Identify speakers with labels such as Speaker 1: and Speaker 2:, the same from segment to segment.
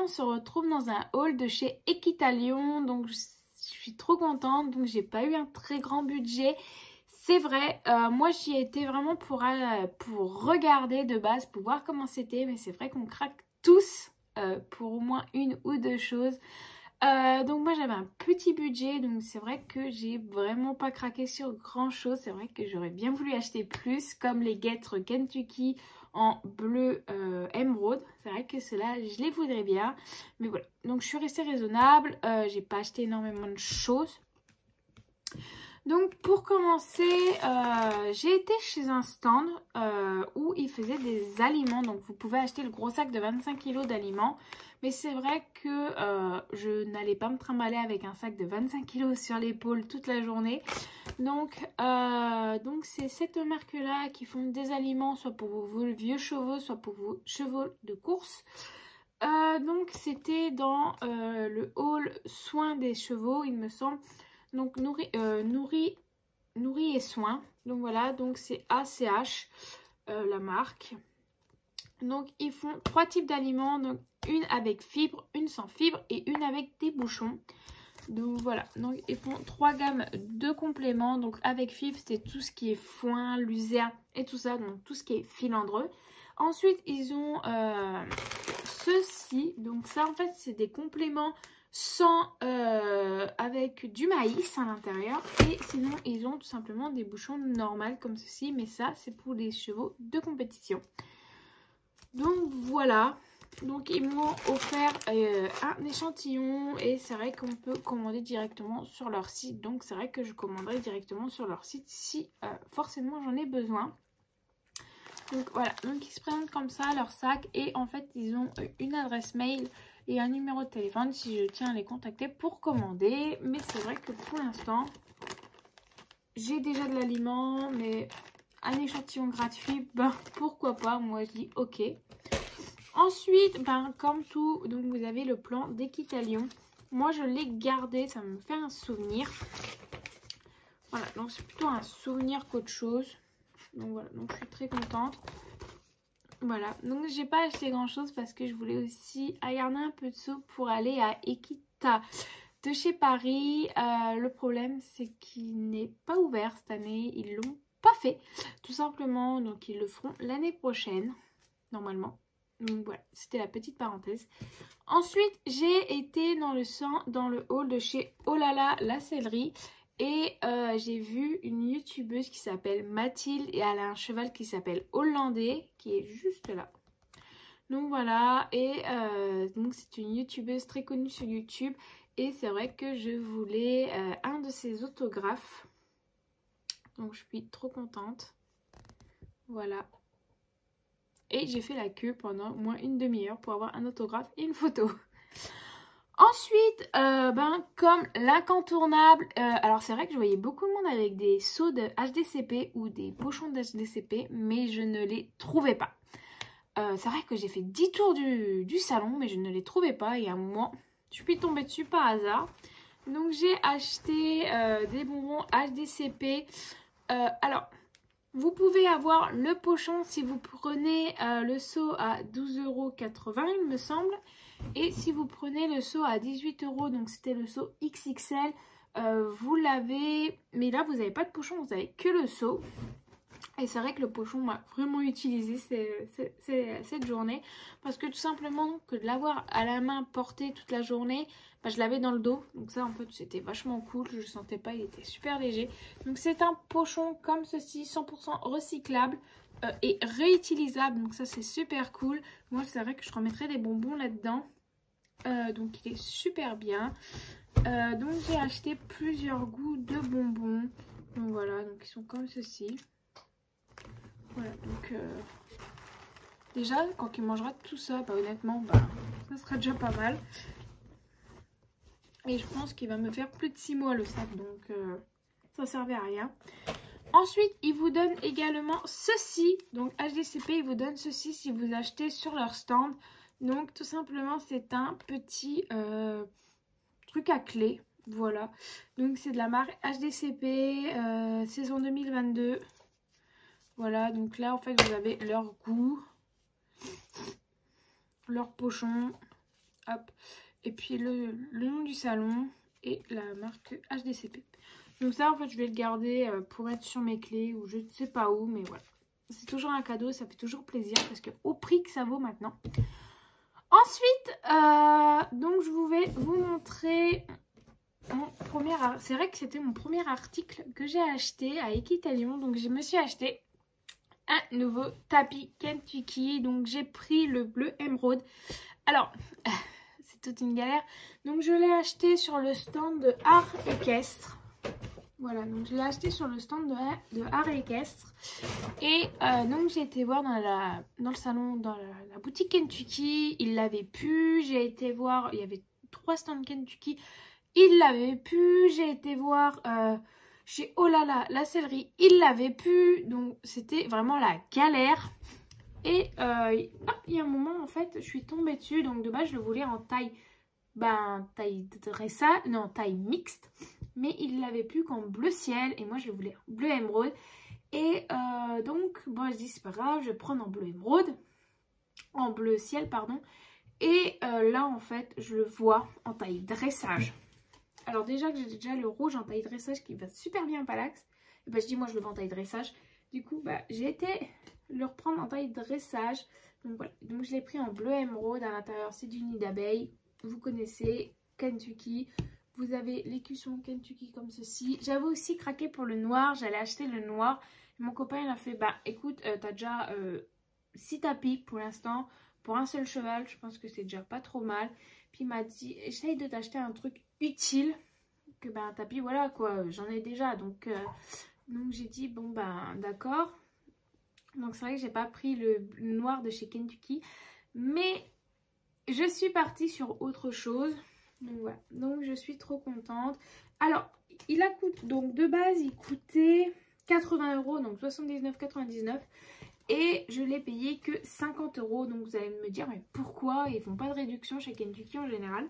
Speaker 1: se retrouve dans un haul de chez Equitalion. Donc je suis trop contente. Donc j'ai pas eu un très grand budget. C'est vrai, moi j'y étais vraiment pour regarder de base, pour voir comment c'était. Mais c'est vrai qu'on craque tous pour au moins une ou deux choses. Donc moi j'avais un petit budget, donc c'est vrai que j'ai vraiment pas craqué sur grand chose. C'est vrai que j'aurais bien voulu acheter plus, comme les guêtres Kentucky en bleu émeraude. C'est vrai que ceux-là je les voudrais bien, mais voilà. Donc je suis restée raisonnable, j'ai pas acheté énormément de choses. Donc pour commencer, j'ai été chez un stand où ils faisaient des aliments. Donc vous pouvez acheter le gros sac de 25 kg d'aliments. Mais c'est vrai que je n'allais pas me trimballer avec un sac de 25 kg sur l'épaule toute la journée. Donc c'est cette marque-là qui font des aliments, soit pour vos vieux chevaux, soit pour vos chevaux de course. Donc c'était dans le hall soins des chevaux, il me semble. Donc nourris et soins. Donc voilà, donc c'est ACH la marque. Donc ils font 3 types d'aliments, donc une avec fibre, une sans fibre et une avec des bouchons. Donc voilà, donc ils font 3 gammes de compléments. Donc avec fibre, c'est tout ce qui est foin, luzerne et tout ça, donc tout ce qui est filandreux. Ensuite ils ont ceci, donc ça en fait c'est des compléments sans avec du maïs à l'intérieur, et sinon ils ont tout simplement des bouchons normaux comme ceci, mais ça c'est pour les chevaux de compétition. Donc voilà, donc ils m'ont offert un échantillon, et c'est vrai qu'on peut commander directement sur leur site. Donc c'est vrai que je commanderai directement sur leur site si forcément j'en ai besoin. Donc voilà, donc ils se présentent comme ça leur sac, et en fait ils ont une adresse mail et un numéro de téléphone si je tiens à les contacter pour commander. Mais c'est vrai que pour l'instant j'ai déjà de l'aliment, mais un échantillon gratuit, ben pourquoi pas, moi je dis ok. Ensuite, ben comme tout, donc vous avez le plan d'Equitalion. Moi je l'ai gardé, ça me fait un souvenir. Voilà, donc c'est plutôt un souvenir qu'autre chose. Donc voilà, donc je suis très contente. Voilà, donc j'ai pas acheté grand chose parce que je voulais aussi garder un peu de sous pour aller à Equita de chez Paris. Le problème c'est qu'il n'est pas ouvert cette année, ils l'ont pas fait tout simplement, donc ils le feront l'année prochaine normalement. Donc voilà, c'était la petite parenthèse. Ensuite j'ai été dans le hall de chez Olala la sellerie. Et j'ai vu une youtubeuse qui s'appelle Mathilde, et elle a un cheval qui s'appelle Hollandais qui est juste là. Donc voilà, et donc c'est une youtubeuse très connue sur YouTube, et c'est vrai que je voulais un de ses autographes. Donc je suis trop contente. Voilà. Et j'ai fait la queue pendant au moins une demi-heure pour avoir un autographe et une photo. Ensuite, comme l'incontournable, alors c'est vrai que je voyais beaucoup de monde avec des seaux de HDCP ou des pochons de HDCP, mais je ne les trouvais pas. C'est vrai que j'ai fait 10 tours du salon, mais je ne les trouvais pas, et à un moment, je suis tombée dessus par hasard. Donc j'ai acheté des bonbons HDCP. Alors, vous pouvez avoir le pochon si vous prenez le seau à 12,80 € il me semble. Et si vous prenez le seau à 18 €, donc c'était le seau XXL, vous l'avez. Mais là, vous n'avez pas de pochon, vous avez que le seau. Et c'est vrai que le pochon m'a vraiment utilisé cette journée. Parce que tout simplement, que de l'avoir à la main porté toute la journée, je l'avais dans le dos. Donc ça, en fait, c'était vachement cool. Je ne le sentais pas, il était super léger. Donc c'est un pochon comme ceci, 100% recyclable. Et réutilisable, donc ça c'est super cool. Moi c'est vrai que je remettrai des bonbons là-dedans, donc il est super bien. Donc j'ai acheté plusieurs goûts de bonbons, donc voilà, donc ils sont comme ceci. Voilà, donc déjà quand il mangera tout ça, honnêtement, ça sera déjà pas mal. Et je pense qu'il va me faire plus de 6 mois le sac, donc ça servait à rien. Ensuite, ils vous donnent également ceci. Donc HDCP, ils vous donnent ceci si vous achetez sur leur stand. Donc tout simplement, c'est un petit truc à clé. Voilà. Donc c'est de la marque HDCP, saison 2022. Voilà, donc là en fait vous avez leur goût, leur pochon. Hop. Et puis le nom du salon et la marque HDCP. Donc ça en fait je vais le garder pour mettre sur mes clés ou je ne sais pas où, mais voilà. C'est toujours un cadeau, ça fait toujours plaisir parce que au prix que ça vaut maintenant. Ensuite, donc je vais vous montrer mon premier... C'est vrai que c'était mon premier article que j'ai acheté à Equitalion. Donc je me suis acheté un nouveau tapis Kentucky. Donc j'ai pris le bleu émeraude. Alors, c'est toute une galère. Donc je l'ai acheté sur le stand de Art Équestre. Voilà, donc je l'ai acheté sur le stand de Art Équestre. Et donc j'ai été voir dans le salon, dans la boutique Kentucky. Il l'avait plus. J'ai été voir, il y avait 3 stands Kentucky. Il l'avait plus. J'ai été voir chez Oh là là, la sellerie. Il l'avait plus. Donc c'était vraiment la galère. Et il y a un moment en fait, je suis tombée dessus. Donc de base je le voulais en taille, taille dressage, non taille mixte. Mais il l'avait plus qu'en bleu ciel. Et moi je le voulais en bleu émeraude. Et donc bon je dis c'est pas grave, je vais prendre en bleu émeraude. En bleu ciel pardon. Et là en fait je le vois en taille dressage. Alors déjà que j'ai déjà le rouge en taille dressage qui va super bien à Palax. Et ben je dis moi je le vends en taille dressage. Du coup j'ai été le reprendre en taille dressage. Donc voilà, donc je l'ai pris en bleu émeraude. À l'intérieur c'est du nid d'abeille. Vous connaissez Kentucky. Vous avez l'écusson Kentucky comme ceci. J'avais aussi craqué pour le noir. J'allais acheter le noir. Mon copain il a fait écoute t'as déjà 6 tapis pour l'instant. Pour un seul cheval je pense que c'est déjà pas trop mal. Puis il m'a dit essaye de t'acheter un truc utile. Que un tapis voilà quoi j'en ai déjà. Donc j'ai dit bon d'accord. Donc c'est vrai que j'ai pas pris le noir de chez Kentucky. Mais je suis partie sur autre chose. Donc voilà, donc je suis trop contente. Alors, il a coûté, donc de base, il coûtait 80 €, donc 79,99 €. Et je l'ai payé que 50 €. Donc vous allez me dire, mais pourquoi ils font pas de réduction chez Kentucky en général?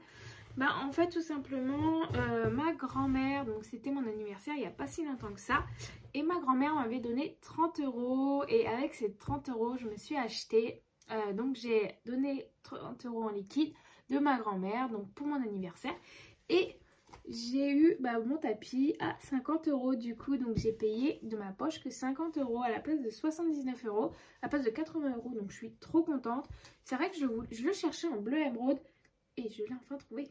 Speaker 1: En fait, tout simplement, ma grand-mère, donc c'était mon anniversaire il n'y a pas si longtemps que ça. Et ma grand-mère m'avait donné 30 €. Et avec ces 30 €, je me suis acheté, donc j'ai donné 30 € en liquide de ma grand-mère, donc pour mon anniversaire. Et j'ai eu mon tapis à 50 € du coup, donc j'ai payé de ma poche que 50 € à la place de 79 €, à la place de 80 €, donc je suis trop contente. C'est vrai que je le cherchais en bleu émeraude et je l'ai enfin trouvé.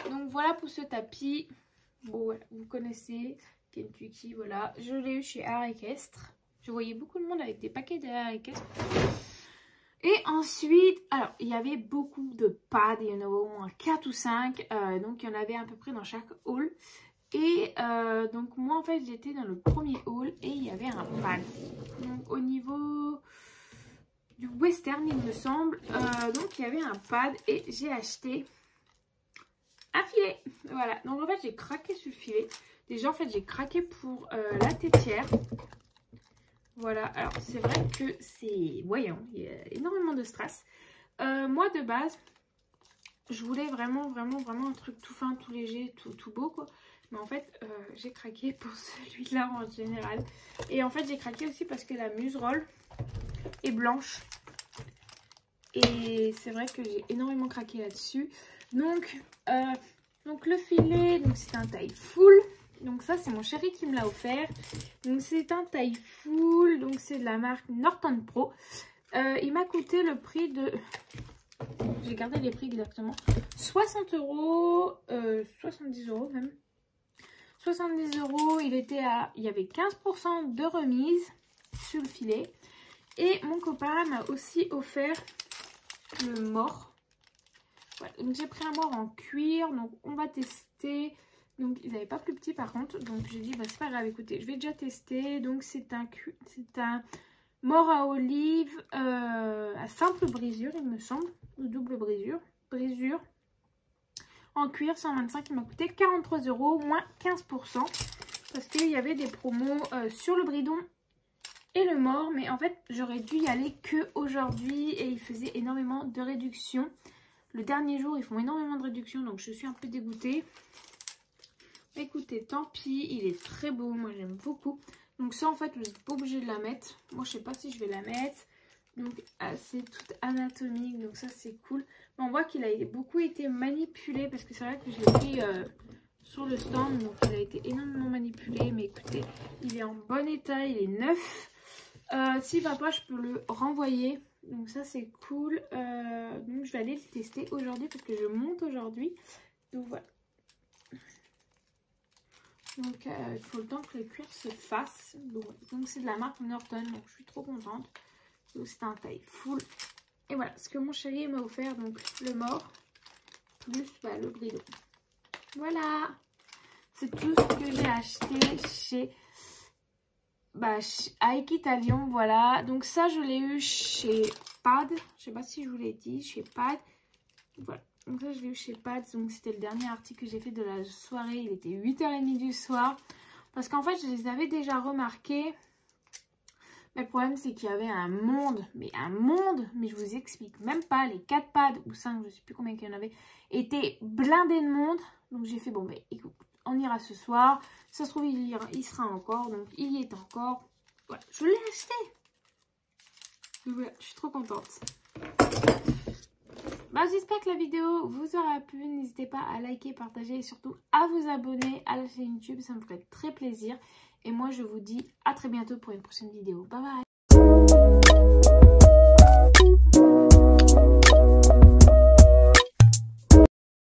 Speaker 1: Donc voilà pour ce tapis. Bon voilà, vous connaissez Kentucky, voilà. Je l'ai eu chez Art Équestre. Je voyais beaucoup de monde avec des paquets de Art Équestre. Et ensuite, alors il y avait beaucoup de pads, il y en avait au moins 4 ou 5, donc il y en avait à peu près dans chaque haul. Et donc moi en fait j'étais dans le premier haul et il y avait un pad. Donc au niveau du western il me semble, donc il y avait un pad et j'ai acheté un filet. Voilà, donc en fait j'ai craqué sur le filet. Déjà en fait j'ai craqué pour la tétière. Voilà, alors c'est vrai que c'est voyant, il y a énormément de strass. Moi de base, je voulais vraiment un truc tout fin, tout léger, tout beau quoi. Mais en fait, j'ai craqué pour celui-là en général. Et en fait, j'ai craqué aussi parce que la muserolle est blanche. Et c'est vrai que j'ai énormément craqué là-dessus. Donc le filet, donc c'est un taille full. Donc ça c'est mon chéri qui me l'a offert. Donc c'est un taille full. Donc c'est de la marque Norton Pro. Il m'a coûté le prix de... J'ai gardé les prix exactement. 60 €. 70 € même. 70 €. Il y avait 15% de remise sur le filet. Et mon copain m'a aussi offert le mort. Voilà, donc j'ai pris un mort en cuir. Donc on va tester... Donc ils n'avaient pas plus petit par contre. Donc j'ai dit c'est pas grave, écoutez, je vais déjà tester. Donc c'est un mort à olive à simple brisure il me semble. Ou double brisure. Brisure en cuir 125, il m'a coûté 43 €, moins 15%. Parce qu'il y avait des promos sur le bridon et le mort. Mais en fait j'aurais dû y aller que aujourd'hui. Et ils faisaient énormément de réduction. Le dernier jour ils font énormément de réduction. Donc je suis un peu dégoûtée. Écoutez, tant pis, il est très beau, moi j'aime beaucoup. Donc ça en fait, vous n'êtes pas obligé de la mettre. Moi je sais pas si je vais la mettre. Donc c'est tout anatomique, donc ça c'est cool. Mais on voit qu'il a beaucoup été manipulé parce que c'est vrai que je l'ai pris sur le stand, donc il a été énormément manipulé. Mais écoutez, il est en bon état, il est neuf. S'il va pas, je peux le renvoyer. Donc ça c'est cool. Donc je vais aller le tester aujourd'hui parce que je monte aujourd'hui. Donc voilà. Donc il faut le temps que le cuir se fasse. Donc c'est de la marque Norton, donc je suis trop contente. Donc c'est un taille full. Et voilà ce que mon chéri m'a offert, donc le mort plus le bridon. Voilà, c'est tout ce que j'ai acheté chez Ike Italian. Voilà, donc ça je l'ai eu chez Pad. Je sais pas si je vous l'ai dit, chez Pad. Voilà, donc ça je l'ai eu chez Pad. Donc c'était le dernier article que j'ai fait de la soirée. Il était 8h30 du soir. Parce qu'en fait je les avais déjà remarqués. Mais le problème c'est qu'il y avait un monde, mais je vous explique même pas, les 4 pads ou 5, je sais plus combien il y en avait, étaient blindés de monde. Donc j'ai fait bon mais écoute, on ira ce soir, ça se trouve il sera encore, donc il y est encore. Voilà, je l'ai acheté. Donc voilà, je suis trop contente. J'espère que la vidéo vous aura plu, n'hésitez pas à liker, partager et surtout à vous abonner à la chaîne YouTube, ça me ferait très plaisir. Et moi je vous dis à très bientôt pour une prochaine vidéo. Bye bye.